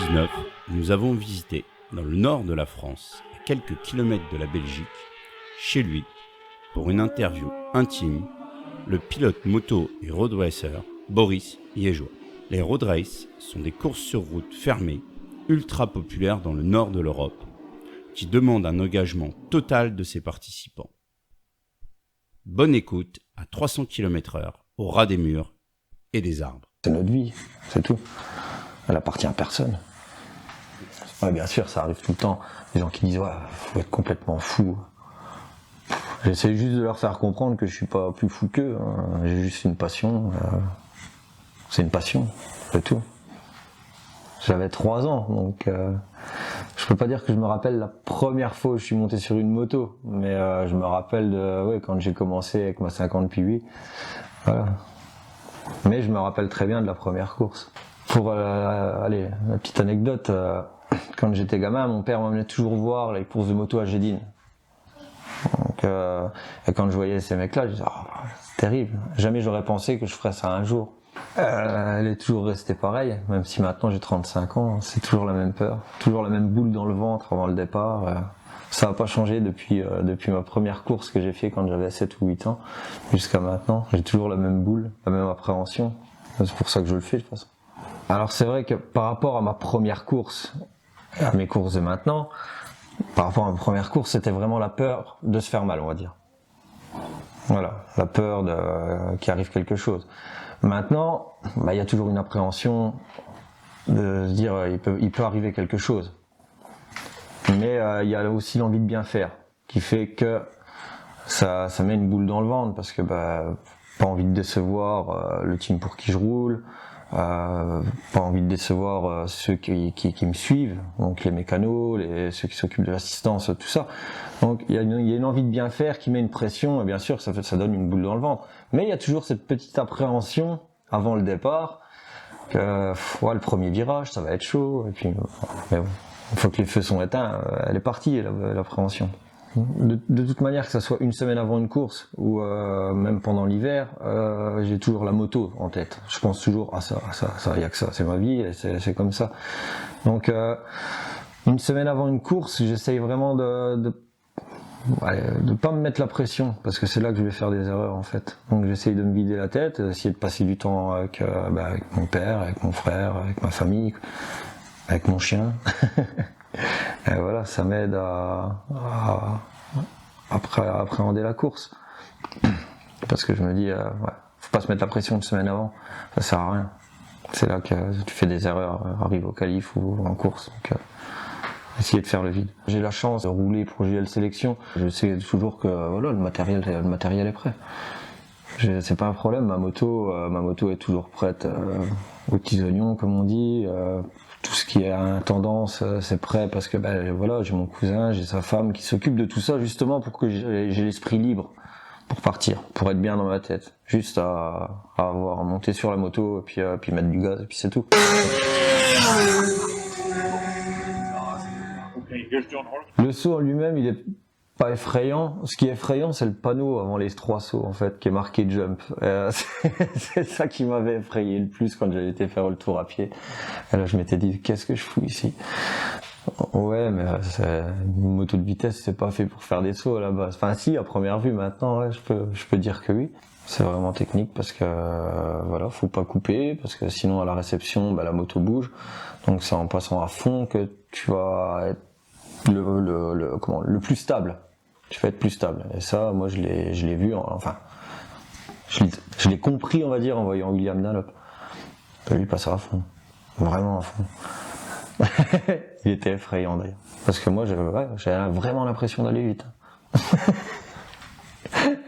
2019, nous avons visité, dans le nord de la France, à quelques kilomètres de la Belgique, chez lui, pour une interview intime, le pilote moto et road racer Boris Yégeois. Les road races sont des courses sur route fermées, ultra populaires dans le nord de l'Europe, qui demandent un engagement total de ses participants. Bonne écoute à 300 km/h, au ras des murs et des arbres. C'est notre vie, c'est tout. Elle appartient à personne. Ouais, bien sûr, ça arrive tout le temps. Les gens qui disent ouais, faut être complètement fou. J'essaie juste de leur faire comprendre que je suis pas plus fou qu'eux. Hein. J'ai juste une passion. C'est une passion, c'est tout. J'avais 3 ans, donc je peux pas dire que je me rappelle la première fois où je suis monté sur une moto, mais je me rappelle de quand j'ai commencé avec ma 50 Piwi. Voilà. Mais je me rappelle très bien de la première course. Pour allez, la petite anecdote, quand j'étais gamin, mon père m'emmenait toujours voir les courses de moto à Gédine. Donc, et quand je voyais ces mecs-là, je disais oh, c'est terrible. Jamais j'aurais pensé que je ferais ça un jour. Elle est toujours restée pareille, même si maintenant j'ai 35 ans, c'est toujours la même peur, toujours la même boule dans le ventre avant le départ. Ça n'a pas changé depuis ma première course que j'ai fait quand j'avais 7 ou 8 ans jusqu'à maintenant. J'ai toujours la même boule, la même appréhension. C'est pour ça que je le fais de toute façon. Alors c'est vrai que par rapport à ma première course, à mes courses de maintenant, par rapport à ma première course, c'était vraiment la peur de se faire mal, on va dire. Voilà, la peur qu'il arrive quelque chose. Maintenant, il y a toujours une appréhension de se dire il peut arriver quelque chose. Mais il y a aussi l'envie de bien faire, qui fait que ça met une boule dans le ventre, parce que pas envie de décevoir le team pour qui je roule, pas envie de décevoir ceux qui me suivent, donc les mécanos, ceux qui s'occupent de l'assistance, tout ça. Donc il y a une envie de bien faire qui met une pression, et bien sûr ça donne une boule dans le ventre. Mais il y a toujours cette petite appréhension avant le départ, que le premier virage ça va être chaud, et puis mais bon, une fois que les feux sont éteints, elle est partie l'appréhension. De toute manière, que ça soit une semaine avant une course ou même pendant l'hiver, j'ai toujours la moto en tête. Je pense toujours ça, y a que ça, c'est ma vie, et c'est comme ça. Donc une semaine avant une course, j'essaye vraiment de pas me mettre la pression, parce que c'est là que je vais faire des erreurs en fait. Donc j'essaye de me vider la tête, essayer de passer du temps avec mon père, avec mon frère, avec ma famille, avec mon chien. Et voilà, ça m'aide à appréhender la course. Parce que je me dis, faut pas se mettre la pression une semaine avant, ça sert à rien. C'est là que tu fais des erreurs, arrive au qualif ou en course. Donc, essayer de faire le vide. J'ai la chance de rouler pour GL Sélection. Je sais toujours que le matériel est prêt. C'est pas un problème, ma moto est toujours prête aux petits oignons, comme on dit. Tout ce qui est à tendance, c'est prêt, parce que j'ai mon cousin, j'ai sa femme qui s'occupe de tout ça justement pour que j'ai l'esprit libre pour partir, pour être bien dans ma tête. Juste à avoir monté sur la moto et puis mettre du gaz et puis c'est tout. Le saut en lui-même, il est pas effrayant. Ce qui est effrayant, c'est le panneau avant les 3 sauts en fait, qui est marqué jump. C'est ça qui m'avait effrayé le plus quand j'avais été faire le tour à pied. Et là, je m'étais dit, qu'est-ce que je fous ici? Ouais, mais une moto de vitesse, c'est pas fait pour faire des sauts à la base. Enfin, si, à première vue, maintenant, ouais, je peux dire que oui. C'est vraiment technique parce que faut pas couper, parce que sinon à la réception, la moto bouge. Donc c'est en passant à fond que tu vas être le plus stable. Tu vas être plus stable. Et ça, moi, je l'ai vu, je l'ai compris, on va dire, en voyant William Dunlop. Lui passer à fond. Vraiment à fond. Il était effrayant, d'ailleurs. Parce que moi, j'avais vraiment l'impression d'aller vite.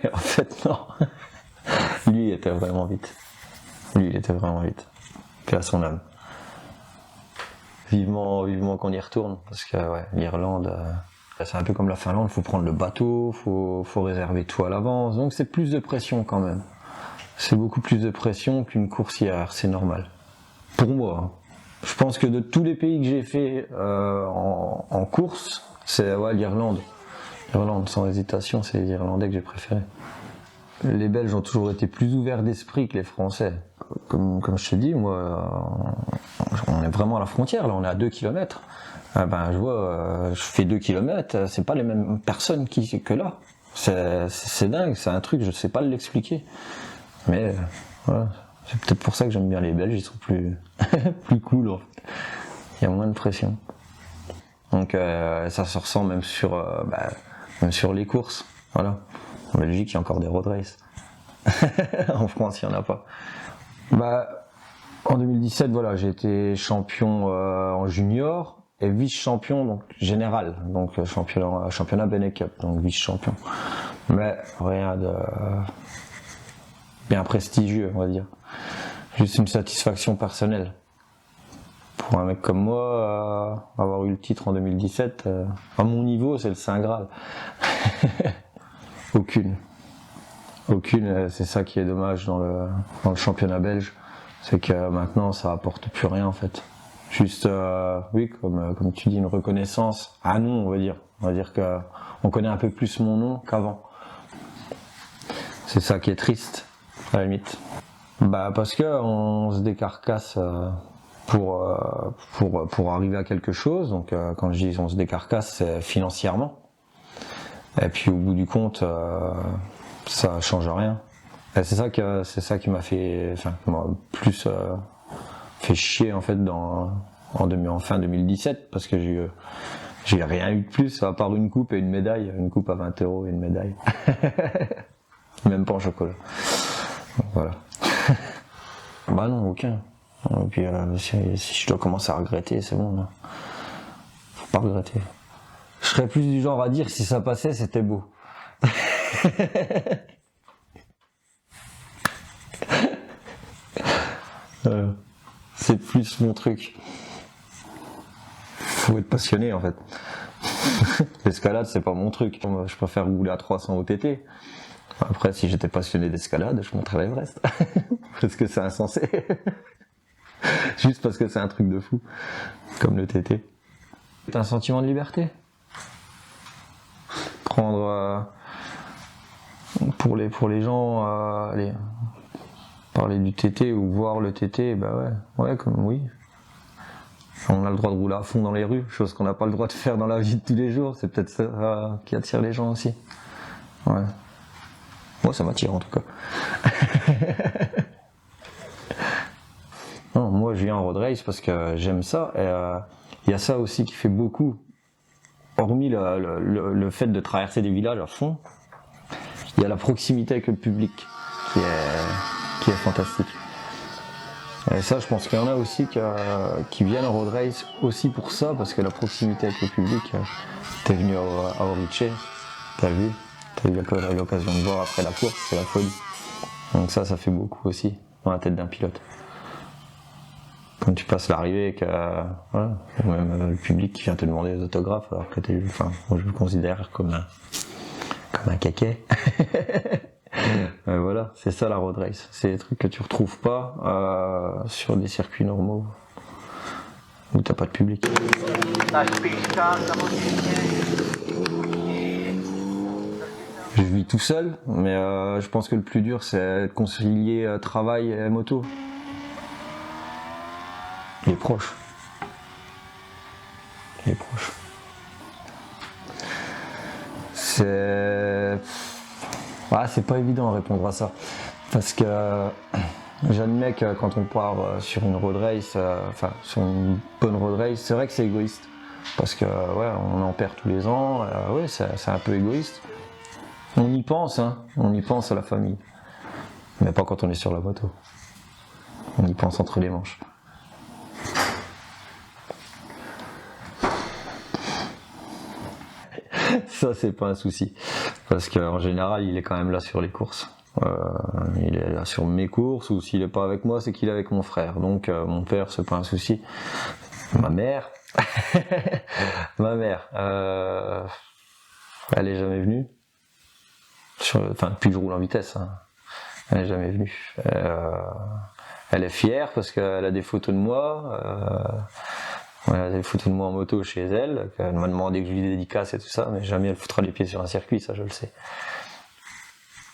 Et en fait, non. Lui, il était vraiment vite. Puis à son âme. Vivement qu'on y retourne. Parce que, l'Irlande... c'est un peu comme la Finlande, il faut prendre le bateau, faut réserver tout à l'avance, donc c'est plus de pression quand même. C'est beaucoup plus de pression qu'une course hier, c'est normal. Pour moi, hein. Je pense que de tous les pays que j'ai fait en course, c'est l'Irlande. L'Irlande, sans hésitation, c'est les Irlandais que j'ai préférés. les Belges ont toujours été plus ouverts d'esprit que les Français. Comme je te dis, moi, on est vraiment à la frontière, là, on est à 2 km. Je vois, je fais 2 km, c'est pas les mêmes personnes que là. C'est dingue, c'est un truc, je sais pas l'expliquer. Mais voilà, c'est peut-être pour ça que j'aime bien les Belges, ils sont plus, plus cool en fait. Il y a moins de pression. Donc ça se ressent même sur les courses. Voilà. En Belgique, il y a encore des road races. En France, il n'y en a pas. En 2017, voilà, j'ai été champion en junior et vice-champion donc général, donc championnat Bene Cup, donc vice-champion. Mais rien de bien prestigieux, on va dire. Juste une satisfaction personnelle. Pour un mec comme moi, avoir eu le titre en 2017, à mon niveau, c'est le Saint Graal. Aucune, c'est ça qui est dommage dans le championnat belge, c'est que maintenant ça apporte plus rien en fait. Juste, oui, comme tu dis, une reconnaissance à nous, on va dire. On va dire que on connaît un peu plus mon nom qu'avant. C'est ça qui est triste, à la limite. Parce que on se décarcasse pour arriver à quelque chose. Donc quand je dis on se décarcasse, c'est financièrement. Et puis au bout du compte, ça change rien. Et c'est ça qui m'a fait, plus fait chier en fait en fin 2017 parce que j'ai rien eu de plus à part une coupe et une médaille, une coupe à 20 € et une médaille. Même pas en chocolat. Donc, voilà. Non, aucun. Et puis si je dois commencer à regretter, c'est bon. Là. Faut pas regretter. Je serais plus du genre à dire si ça passait, c'était beau. C'est plus mon truc. Faut être passionné en fait. L'escalade, c'est pas mon truc. Je préfère rouler à 300 au TT. Après, si j'étais passionné d'escalade, je monterais l'Everest. Parce que c'est insensé. Juste parce que c'est un truc de fou. Comme le TT. T'as un sentiment de liberté. Prendre pour les gens parler du TT ou voir le TT, oui. On a le droit de rouler à fond dans les rues, chose qu'on n'a pas le droit de faire dans la vie de tous les jours. C'est peut-être ça qui attire les gens aussi. Ouais. Moi, ça m'attire en tout cas. Non, moi, je viens en road race parce que j'aime ça. Et il y a ça aussi qui fait beaucoup. Hormis le fait de traverser des villages à fond, il y a la proximité avec le public qui est fantastique. Et ça, je pense qu'il y en a aussi qui viennent en road race aussi pour ça, parce que la proximité avec le public, t'es venu à Orice, t'as eu l'occasion de voir après la course, c'est la folie. Donc ça fait beaucoup aussi dans la tête d'un pilote. Quand tu passes l'arrivée, même le public qui vient te demander des autographes, alors que moi je le considère comme un caquet. Voilà, c'est ça la road race. C'est des trucs que tu retrouves pas sur des circuits normaux où t'as pas de public. Je vis tout seul, mais je pense que le plus dur c'est de concilier travail et moto. Les proches. C'est pas évident à répondre à ça. Parce que j'admets que quand on part sur une road race, sur une bonne road race, c'est vrai que c'est égoïste. Parce que on en perd tous les ans, c'est un peu égoïste. On y pense à la famille. Mais pas quand on est sur la moto. On y pense entre les manches. Ça, c'est pas un souci. Parce qu'en général, il est quand même là sur les courses. Il est là sur mes courses, ou s'il est pas avec moi, c'est qu'il est avec mon frère. Donc, mon père, c'est pas un souci. Ma mère, elle est jamais venue. Depuis que je roule en vitesse, hein. Elle est jamais venue. Elle est fière parce qu'elle a des photos de moi. Elle a des photos de moi en moto chez elle. Elle m'a demandé que je lui dédicace et tout ça, mais jamais elle foutra les pieds sur un circuit, ça je le sais.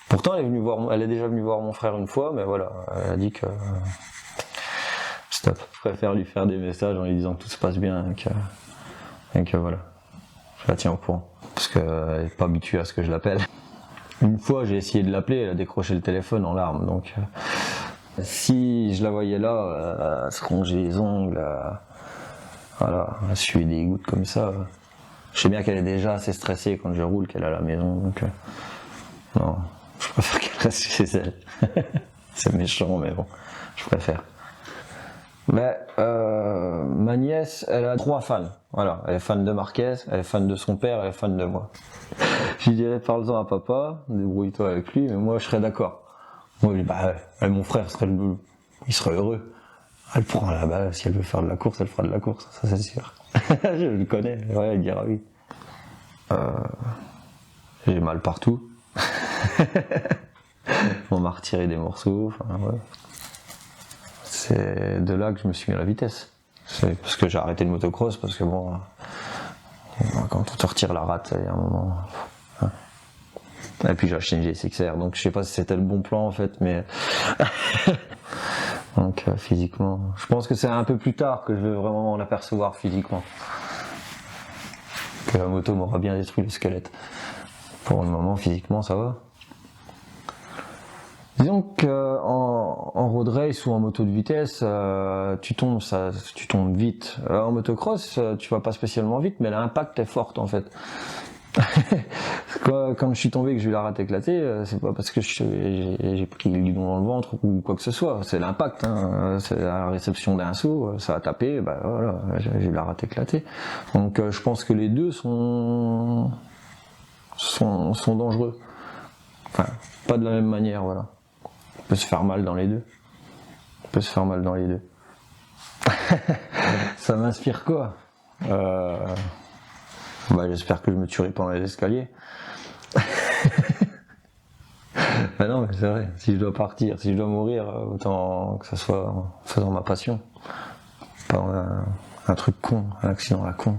Pourtant, elle est déjà venue voir mon frère une fois, mais voilà, elle a dit que stop. Je préfère lui faire des messages en lui disant que tout se passe bien et que voilà, je la tiens au courant. Parce qu'elle n'est pas habituée à ce que je l'appelle. Une fois, j'ai essayé de l'appeler, elle a décroché le téléphone en larmes. Donc, si je la voyais là, à se ronger les ongles, voilà, à suer des gouttes comme ça, je sais bien qu'elle est déjà assez stressée quand je roule, qu'elle est à la maison. Donc, non, je préfère qu'elle reste chez elle. C'est méchant, mais bon, je préfère. Mais ma nièce, elle a 3 fans. Voilà, elle est fan de Marquez, elle est fan de son père, elle est fan de moi. Je lui dirais parle-en à papa, débrouille-toi avec lui, mais moi je serais d'accord. Moi je dis bah mon frère il serait heureux. Elle prend la balle, si elle veut faire de la course, elle fera de la course, ça c'est sûr. Je le connais, ouais, elle dira oui. J'ai mal partout. On m'a retiré des morceaux, enfin ouais. C'est de là que je me suis mis à la vitesse. C'est parce que j'ai arrêté le motocross, parce que bon, quand on te retire la rate, il y a un moment. Et puis j'ai acheté une GSXR, donc je sais pas si c'était le bon plan en fait, mais. Donc physiquement, je pense que c'est un peu plus tard que je vais vraiment en apercevoir physiquement. Que la moto m'aura bien détruit le squelette. Pour le moment, physiquement, ça va. Disons qu'en road race ou en moto de vitesse, tu tombes vite. En motocross, tu vas pas spécialement vite, mais l'impact est fort en fait. Quand je suis tombé et que j'ai eu la rate éclatée, c'est pas parce que j'ai pris le guidon dans le ventre ou quoi que ce soit, c'est l'impact, hein. C'est la réception d'un saut, ça a tapé, bah voilà, j'ai eu la rate éclatée. Donc je pense que les deux sont dangereux. Enfin, pas de la même manière, voilà. On peut se faire mal dans les deux. Ça m'inspire quoi? J'espère que je me tuerai pendant les escaliers. Ben non, mais c'est vrai, si je dois partir, si je dois mourir, autant que ça soit en faisant ma passion. Pas un truc con, un accident à la con.